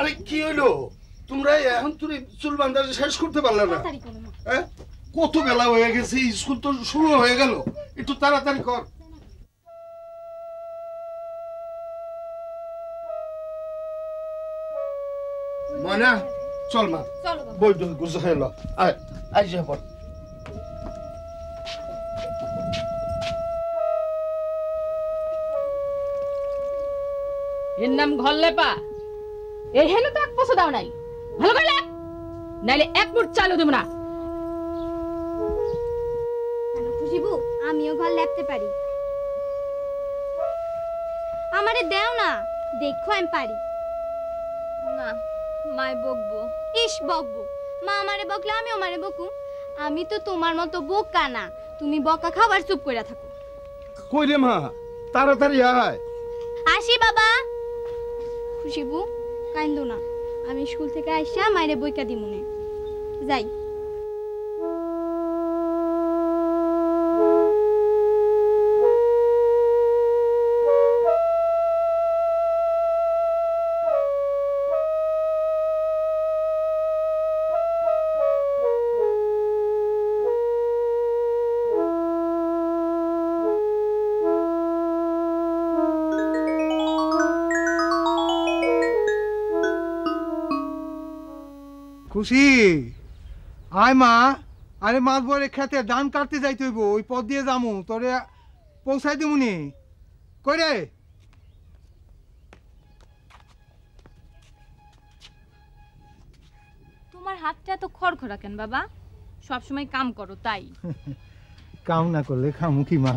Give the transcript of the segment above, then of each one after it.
আরে কি হইলো তোমরা এখন তুমি চুল বাঁধা শেষ করতে পারলে না? হ্যাঁ কত বেলা হয়ে গেছে, স্কুল তো শুরু হয়ে গেল, একটু তাড়াতাড়ি কর। ময়না চল মা, বই গুছা হয়ে লো, আয় আয় যা পর। এর নাম ঘরলেপা। এই হেন তো এক পয়সা দাও নাই, ভালো করে লেপ, নাইলে এক মুঠ চালও দেব না। খুশিবু আমিও ঘর লেপতে পারি, আমারে দেও না, দেখো আমি পারি না। মাই বকবো। ইস বকবো, মা আমারে বকলে আমিও মারে বকু। আমি তো তোমার মতো বোকা না, তুমি বকা খাবার চুপ করে থাকো। কই রে মা, তাড়াতাড়ি আয়। আসি বাবা। খুশিবু কাইন্দো না, আমি স্কুল থেকে আইসা মাইরে বইকা দিমুনে যাই। খুশি আয় মা। আরে মাছ বরে খেতে ধান কাটতে যাইতে হইব, ওই পথ দিয়ে যামু, তোরে পৌঁছাই দিমুনি। কই রে? তোমার হাতটা এত খড়খড়া কেন বাবা? সবসময় কাম করো তাই? কাম না করলে খামু কি মা?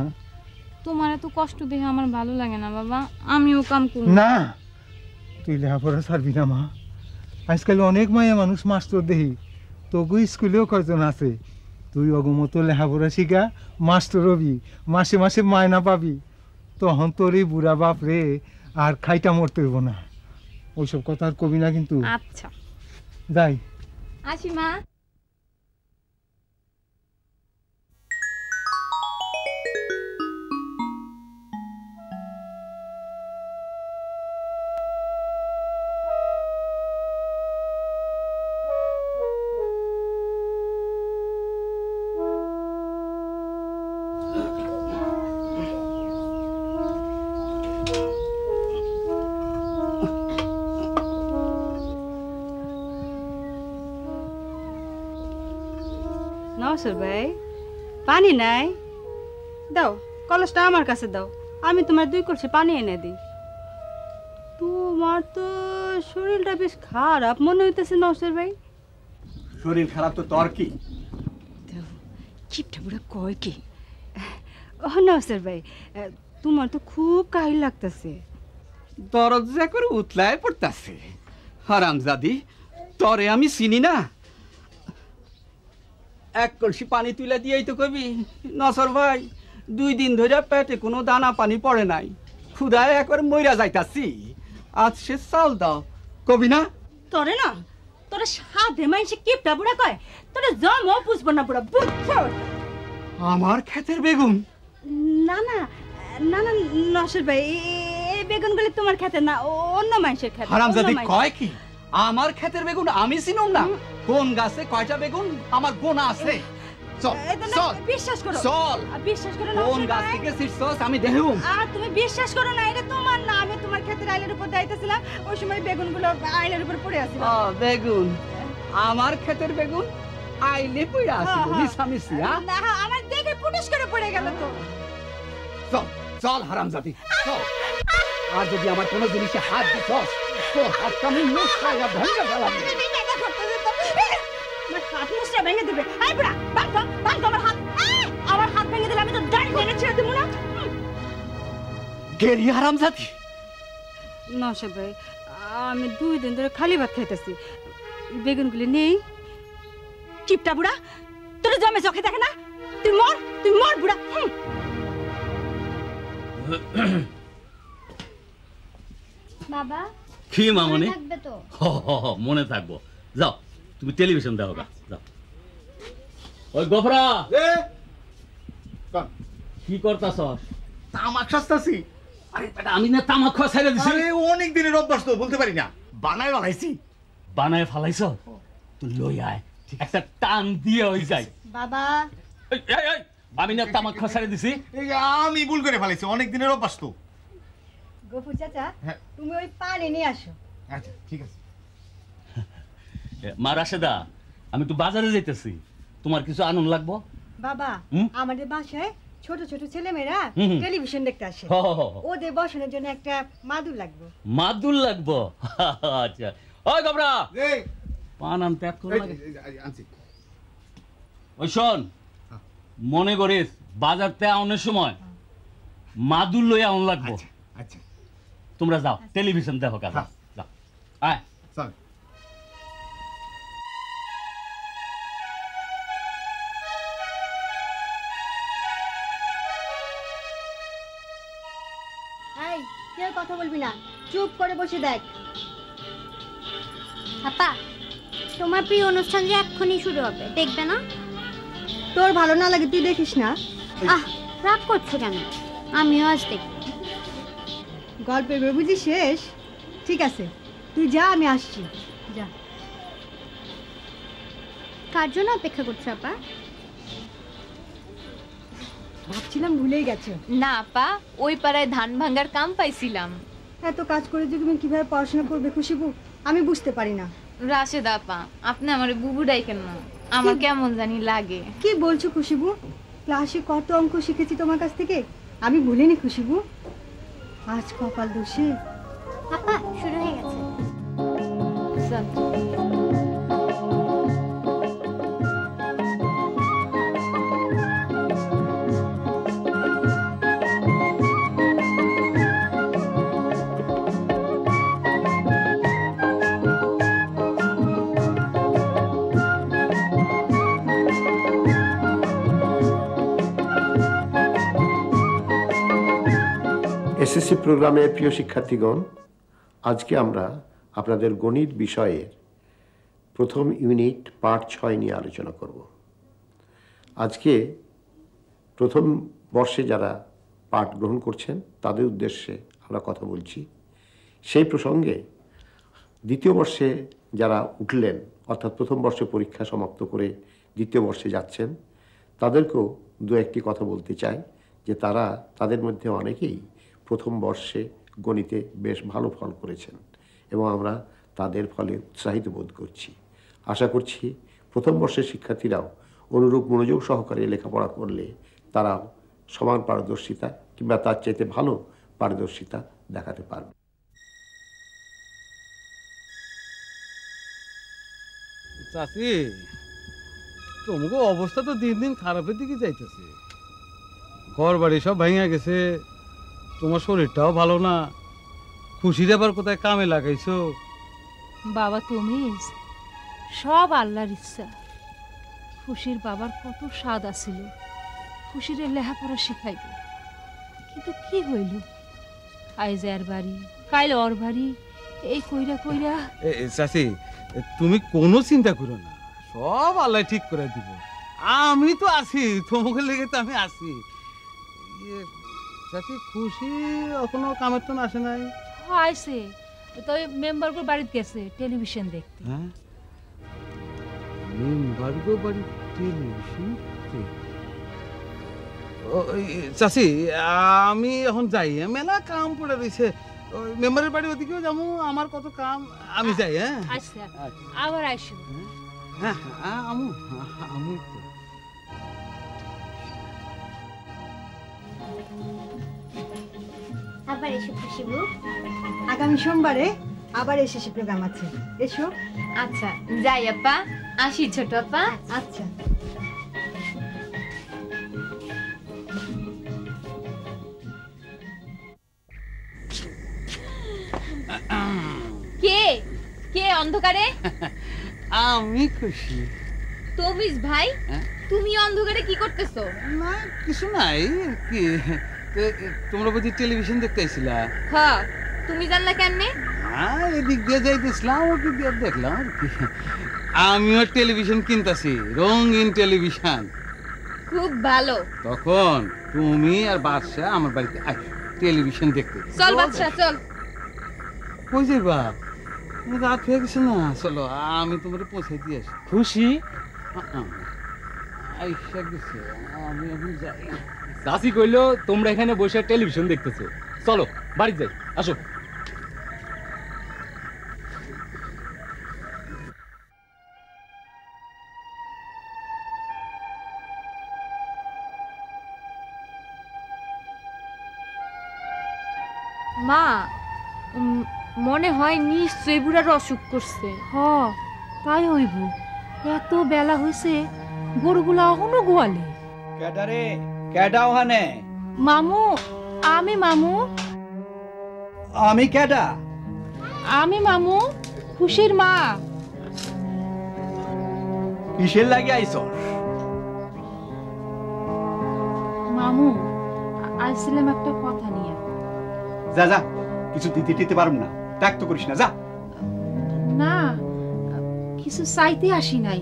তোমার এত কষ্ট দেখে আমার ভালো লাগে না বাবা, আমিও কাম করব না। তুই লেখাপড়া ছাড়বি না মা। আজকাল অনেক মায়া মানুষ মাস্টার দেহি, তোকে স্কুলেও কয়জন আছে। তুই অগমতো লেখাপড়া শিখা মাস্টার হবি, মাসে মাসে মায়না পাবি, তখন তোর এই বুড়া বাপ রে আর খাইটা মরতে হইব না। ওইসব কথা আর কবি না কিন্তু। আচ্ছা যাই। আসি মা। নওশর ভাই পানি নাই, দাও কলসটা আমার কাছে দাও, আমি তোমার 2 কলসি পানি এনে দিই। তোমার তো শরীরটা বেশ খারাপ মনে হইতেছে নওশর ভাই। শরীর খারাপ তো তোর কি? কিপটা বুড়া কয় কি? ও নওশর ভাই তোমার তো খুব কাহিল লাগতেছে। দরদ যে করে উতলায় পড়তাছে। হারামজাদি, তরে আমি চিনি না? এক কলসি পানি তুলে দিয়েই তো কবি নসর ভাই 2 দিন ধরে পেটে কোনো দানা পানি পড়ে নাই, ক্ষুধায় একবার মইরা যাইতাছি, আজ সে চাল দাও কবি না? তোরে না তোরে সাধে মাইছে কিপটা বুড়া কয়, তোরে জমও বুঝবো না বুড়া, বুঝছো? আমার ক্ষেতের বেগুন? না না না না নওশর ভাই, এই বেগুনগুলি তোমার খেতে না, অন্য মানুষের খেতে। হারামজাদি কয় কি? আমার ক্ষেতের বেগুন আমি চিনুম না? কোন গাছে কয়টা বেগুন আমার গোনা আছে? চল চল বিশ্বাস করো, চল বিশ্বাস করো। কোন গাছ থেকে ছিড়ছস আমি দেখুম। আর তুমি বিশ্বাস করো না, এটা তোমার না, আমি তোমার ক্ষেতের আইলের উপর দাইতেছিলাম, ওই সময় বেগুনগুলো আইলের উপর পড়ে আছিল। বেগুন? আমার ক্ষেতের বেগুন আইলে পড়ে আছিল মিছামিছি? না আমার দেখে পুটুস করে পড়ে গেল তো। চল চল হারামজাদি চল। আর যদি আমার কোনো জিনিসে হাত দিছস তো হাতটা আমি মুছাইয়া ভেঙে ফেলাম। আমার হাত মুছরা ভেঙে দিবে। আই বুড়া বাঁধো বাঁধো আমার হাত, আমার হাত ভেঙে দিলে আমি তো দাড়ি ভেঙে ছেড়ে দেবো না। গেরি হারামজাদি। নওশর ভাই আমি 2 দিন ধরে খালি ভাত খাইতেছি, বেগুনগুলি নেই। কিপটা বুড়া, তোর জমে চোখে দেখে না? তুই মর বুড়া। বাবা কি মামনি? থাকবে তো? মনে থাকবো। যাও তুমি টেলিভিশন দেখো গা, যাও। ওই গোফরা কি করতাছস? তামাক খাস্তাছি। আরে বেটা আমি না তামাক খাওয়া ছেড়ে দিছি। আরে অনেক দিনের অভ্যাস তো, বলতে পারি না। বানায় বানাইছি। বানায় ফালাইছ? তুই লই আয়, একটা টান দিয়ে হয়ে যায়। বাবা এই, এই, এই, আমি না তামাক খসারে দিছি। এই আমি ভুল করে ফেলাইছি, অনেক দিনের অভ্যাস তো। গফুর চাচা হ্যাঁ। তুমি ওই পানি নিয়ে আসো। আচ্ছা ঠিক আছে। মা রাশেদা, আমি তো বাজারে যাইতেছি, তোমার কিছু আনন্দ লাগবো? বাবা হুম? আমাদের বাসায় ছোট ছোট ছেলেমেয়েরা হুম। টেলিভিশন দেখতে আসে, হ, হ, হ। ওদের বসানোর জন্য একটা মাদুর লাগবে। মাদুর লাগবো? আচ্ছা, ওই গবরা, এই পান আনতে এক্ষুনি লাগে। আনছি। ওই শোন, মনে করিস বাজারতে আউনের সময় মাদুর লইয়া আউন লাগবো। আচ্ছা তোমরা যাও, টেলিভিশন দেখো কাজ। হ্যাঁ। যাও, আয়। চল। এই কেউ কথা বলবি না, চুপ করে বসে দেখ। আপা তোমার প্রিয় অনুষ্ঠান যে এক্ষুনি শুরু হবে, দেখবে না? তোর ভালো না লাগে তুই দেখিস না? আহ, রাগ করছো কেন? আমিও আজ দেখব। গল্পের বই বুঝি শেষ? ঠিক আছে তুই যা, আমি আসছি, যা। কার জন্য অপেক্ষা করছো আপা? ভাবছিলাম ভুলেই গেছো। না আপা, ওই পাড়ায় ধান ভাঙ্গার কাম পাইছিলাম। এত কাজ করে যে তুমি কিভাবে পড়াশোনা করবে খুশিবু, আমি বুঝতে পারি না। রাশেদা আপা, আপনি আমার বুবু ডাইকেন না, আমার কেমন জানি লাগে। কি বলছো খুশিবু? ক্লাসে কত অঙ্ক শিখেছি তোমার কাছ থেকে, আমি ভুলিনি খুশিবু। আজ কপাল দোষে। আপা শুরু হয়ে গেছে। চল। এসএসসি প্রোগ্রামের প্রিয় শিক্ষার্থীগণ, আজকে আমরা আপনাদের গণিত বিষয়ের প্রথম ইউনিট পার্ট 6 নিয়ে আলোচনা করব। আজকে প্রথম বর্ষে যারা পাঠ গ্রহণ করছেন তাদের উদ্দেশ্যে আমরা কথা বলছি। সেই প্রসঙ্গে দ্বিতীয় বর্ষে যারা উঠলেন, অর্থাৎ প্রথম বর্ষে পরীক্ষা সমাপ্ত করে দ্বিতীয় বর্ষে যাচ্ছেন, তাদেরকেও দু একটি কথা বলতে চাই যে তারা, তাদের মধ্যে অনেকেই প্রথম বর্ষে গণিতে বেশ ভালো ফল করেছেন এবং আমরা তাদের ফলে উৎসাহিত বোধ করছি। আশা করছি প্রথম বর্ষের শিক্ষার্থীরাও অনুরূপ মনোযোগ সহকারে লেখাপড়া করলে তারা সমান পারদর্শিতা কিংবা তার চাইতে ভালো পারদর্শিতা দেখাতে পারবে। চাচি, তোমাকে অবস্থা তো দিন দিন খারাপের দিকে যাইতেছে। ঘর বাড়ি সব ভেঙে গেছে, তোমার শরীরটাও ভালো না। খুশির আবার কোথায় কামে লাগাইছো? বাবা তুমি সব আল্লাহর ইচ্ছা। খুশির বাবার কত স্বাদ আছিল, খুশির লেখাপড়া শিখাইব, কিন্তু কি হইল? আইজ এর বাড়ি, কাইল ওর বাড়ি, এই কইরা কইরা। চাচি, তুমি কোনো চিন্তা করো না, সব আল্লাহ ঠিক করে দিব। আমি তো আছি, তোমাকে লেগে তো আমি আছি। চাচি, খুশি এখনো কামের তো আসে নাই? আইছে তো, মেম্বারগুলো বাড়িতে গেছে টেলিভিশন দেখতে। হ্যাঁ, মেম্বারগো বাড়ি টেলিভিশন দেখতে? চাচি, আমি এখন যাই, মেলা কাম পড়ে রয়েছে। মেম্বারের বাড়ি ওদিকেও যাবো, আমার কত কাম, আমি যাই। হ্যাঁ আচ্ছা, আবার আইসো। হ্যাঁ, আমু আবার এসো খুশিবু। আগামী সোমবারে আবার এসএসসি প্রোগ্রাম আছে, এসো। আচ্ছা যাই আপা, আসি ছোট আপা। আচ্ছা। কে কে অন্ধকারে? আমি খুশি। তমিজ ভাই, তুমি অন্ধকারে কি করতেছো? না, কিছু নাই। কি তোমরা বুঝি টেলিভিশন দেখতে আইছিলা? হ্যাঁ, তুমি জানলা কেমনে? এদিক দিয়ে যাইতেছিলাম, ওদিক দিয়ে দেখলাম আর কি। আমিও টেলিভিশন কিনতেছি, রঙিন টেলিভিশন। খুব ভালো। তখন তুমি আর বাদশা আমার বাড়িতে আসো টেলিভিশন দেখতে। চল বাদশা, চল। কই যাইবা? রাত হয়ে গেছে না, চলো আমি তোমার পৌঁছে দিয়ে আসি। খুশি আইসা গেছে, আমি এখন যাই। চাষি কইলো তোমরা এখানে বসে টেলিভিশন দেখতেছো, চলো বাড়ি যাই, আসো। মা মনে হয় নিশ্চয়ই বুড়ার অসুখ করছে। হ তাই হইব, এত বেলা হয়েছে গরুগুলা এখনো গোয়ালে। কেডা রে, কেডা ওখানে? মামু, আমি মামু। আমি কেডা? আমি মামু, খুশির মা। কিসের লাগি আইছস? মামু আইছিলাম একটা কথা নিয়ে। যা যা, কিছু দিতে টিতে পারব না, ত্যাগ তো করিস না, যা। না কিছু চাইতে আসি নাই।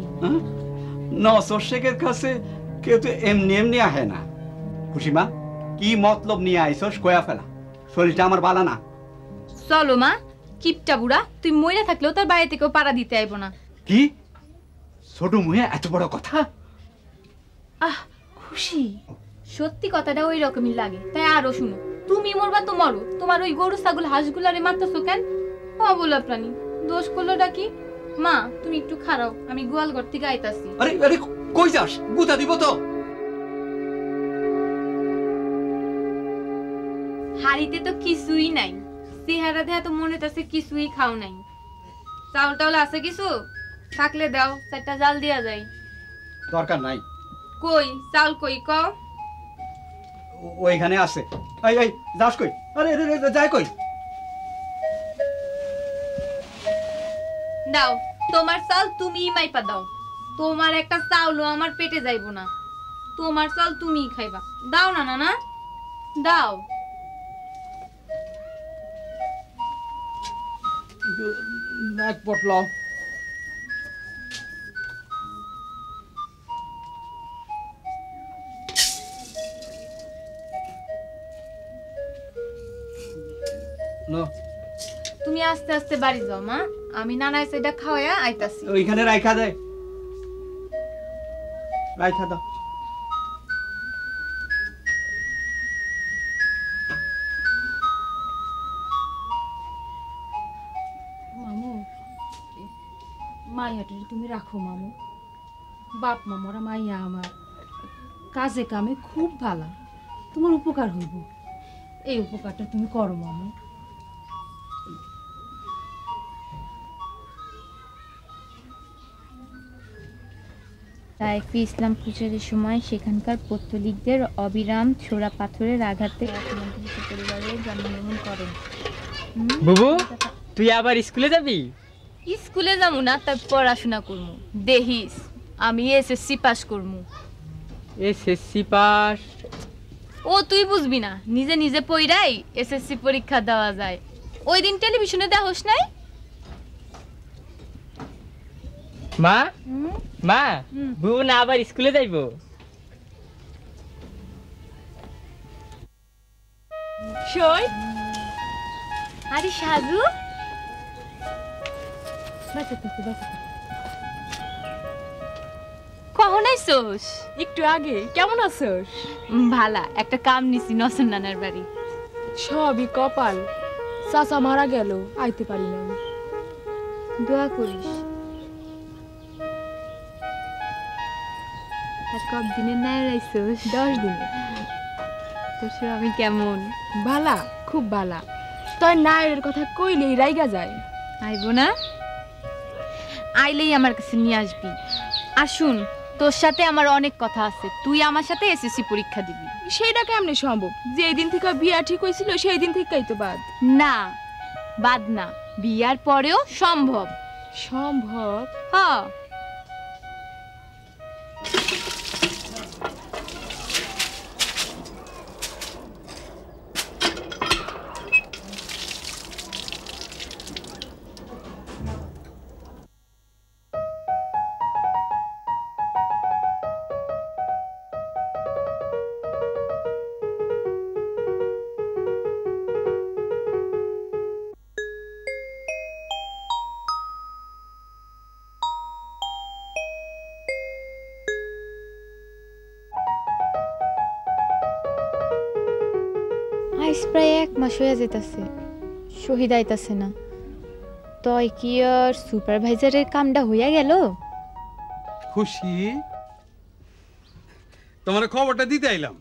নসর শেখের কাছে কেউ তো এমনি এমনি আহে না। খুশিমা, কি মতলব নিয়ে আইছস কয়া ফেলা, শরীরটা আমার বালা না। চলো মা, কিপটা বুড়া তুই মইরা থাকলেও তার বাইরে থেকেও পাড়া দিতে আইব না। কি ছোট মুহে এত বড় কথা? আহ খুশি, সত্যি কথাটা ওই রকমই লাগে, তাই আরো শুনো। তুমি মরবা তো মরো, তোমার ওই গরু ছাগল হাঁসগুলারে মারতেছো কেন? অবলা প্রাণী, দোষ করলোটা কি? মা তুমি একটু খারাও, আমি গোয়াল ঘর থেকে আইতাছি। আরে আরে কই যাস? গুতা দিব তো। হাড়িতে তো কিছুই নাই, চেহারা দেয়া তো মনে হইতাছে কিছুই খাও নাই। চাউল টাউল আছে কিছু? থাকলে দাও, চারটা জাল দিয়া যায়। দরকার নাই। কই চাউল কই কও? ওইখানে আছে। এই এই যাস কই? আরে রে যাই কই? দাও, তোমার চাল তুমিই মাইপা দাও। তোমার একটা চাউলও আমার পেটে যাইব না, তোমার চাল তুমিই খাইবা। দাও না নানা, দাও। এক পটলাও। তুমি আস্তে আস্তে বাড়ি যাও মা, আমি নানা সেটা খাওয়া আইতাছি। ওইখানে রাইখা দে, রাইখা দাও। মামু মাইয়াটারে তুমি রাখো মামু। বাপ মামরা মাইয়া আমার কাজে কামে খুব ভালো, তোমার উপকার হইব। এই উপকারটা তুমি করো মামু। তাইফি ইসলাম প্রচারের সময় সেখানকার পত্তলিকদের অবিরাম ছোড়া পাথরের আঘাতে পরিবারে জন্মগ্রহণ করেন। বুবু তুই আবার স্কুলে যাবি? স্কুলে যাবো না, তাই পড়াশোনা করবো। দেখিস আমি এসএসসি পাস করবো। SSC pass? ও তুই বুঝবি না, নিজে নিজে পড়াই এসএসসি পরীক্ষা দেওয়া যায়। ওই দিন টেলিভিশনে দেখোস নাই? মা মা, বুবু না আবার স্কুলে যাইব? সই আরে সাজু, কখন আইসোস? একটু আগে। কেমন আছোস? ভালা, একটা কাম নিছি নসর নানার বাড়ি। সবই কপাল, চাচা মারা গেল, আইতে পারি না। দোয়া করিস। আর কতদিনে নাই আইসোস? 10 দিনে। তোর আমি কেমন? বালা, খুব বালা। তোর নায়ের কথা কইলেই রাইগা যায়। আইব না? আইলেই আমার কাছে নিয়ে আসবি। আর শুন, তোর সাথে আমার অনেক কথা আছে, তুই আমার সাথে এসএসসি পরীক্ষা দিবি। সেইটা কেমনে সম্ভব? যেই দিন থেকে বিয়া ঠিক হয়েছিল সেই দিন থেকেই তো বাদ। না বাদ না, বিয়ার পরেও সম্ভব। সম্ভব? হ্যাঁ। অফিস প্রায় 1 মাস হয়ে যেতেছে, শহীদ আইতাছে না। তয় কি আর সুপারভাইজারের কামটা হইয়া গেল? খুশি, তোমার খবরটা দিতে আইলাম।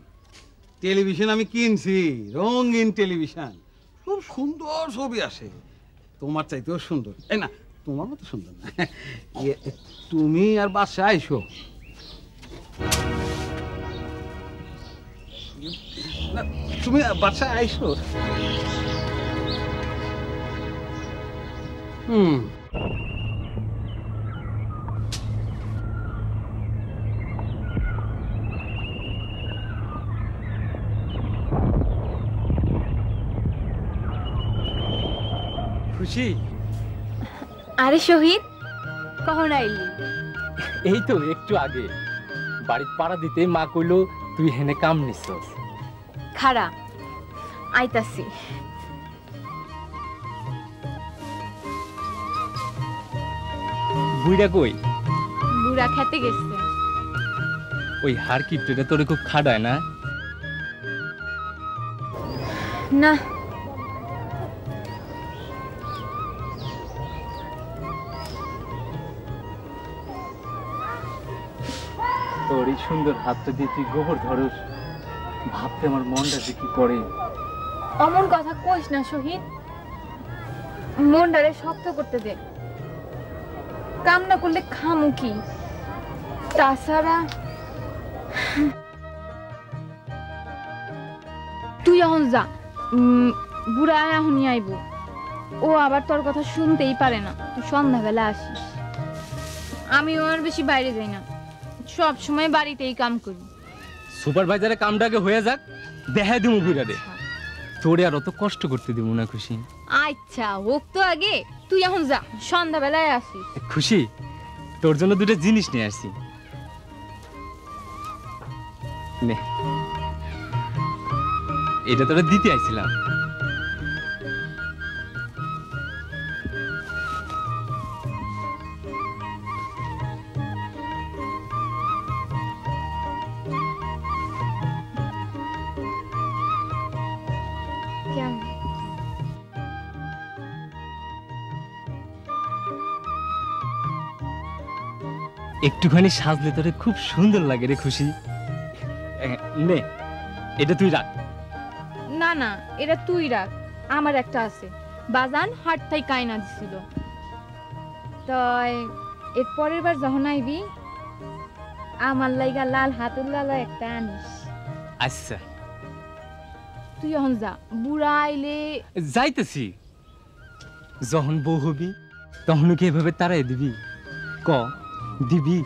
টেলিভিশন আমি কিনছি, রঙিন টেলিভিশন, খুব সুন্দর ছবি আসে, তোমার চাইতেও সুন্দর। এই না, তোমার মতো সুন্দর না। তুমি আর বাসায় আইসো। তুমি বাসায় আইসো। খুশি, আরে শহীদ, কখন আইলি? এই তো একটু আগে বাড়ির পাড়া দিতে মা কইল তুই হেনে কাম নিছস। খারা আইতাছি। বুইড়া কই? বুড়া খেতে গেছে। ওই হার কিপটেটা তোরে খুব খাড়ায় না? না, তোর এই সুন্দর হাতটা দিয়ে তুই গোবর ধরস, ভাবতে আমার মনটা যে কি করে। অমন কথা কইস না শহীদ, মনটারে শক্ত করতে দে। কাম না করলে খামু কি? তাছাড়া তুই এখন যা, বুড়া এখনই আইব। ও আবার তোর কথা শুনতেই পারে না। তুই সন্ধ্যাবেলা আসিস। আমিও আর বেশি বাইরে যাই না, সব সময় বাড়িতেই কাম করি। সুপারভাইজারের কামটাকে হয়ে যাক, দেখা দিমু বুইড়া রে। তোরে আর অত কষ্ট করতে দিব না খুশি। আচ্ছা হোক তো আগে, তুই এখন যা, সন্ধ্যাবেলায় আসিস। খুশি, তোর জন্য দুটো জিনিস নিয়ে আসছি। নে, এটা তোরা দিতে আইছিলাম। একটুখানি সাজলে তোরে খুব সুন্দর লাগে রে খুশি। নে, এটা তুই রাখ। না না, এটা তুই রাখ, আমার একটা আছে। বাজান হাট থাই কাইনা দিছিল। তাই এর পরের বার যখন আইবি আমার লাইগা লাল হাতুর লালা একটা আনিস। আচ্ছা, তুই এখন যা, বুড়া আইলে। যাইতেছি। যখন বউ হবি তখন কি এভাবে তারাই দিবি? ক দিবি?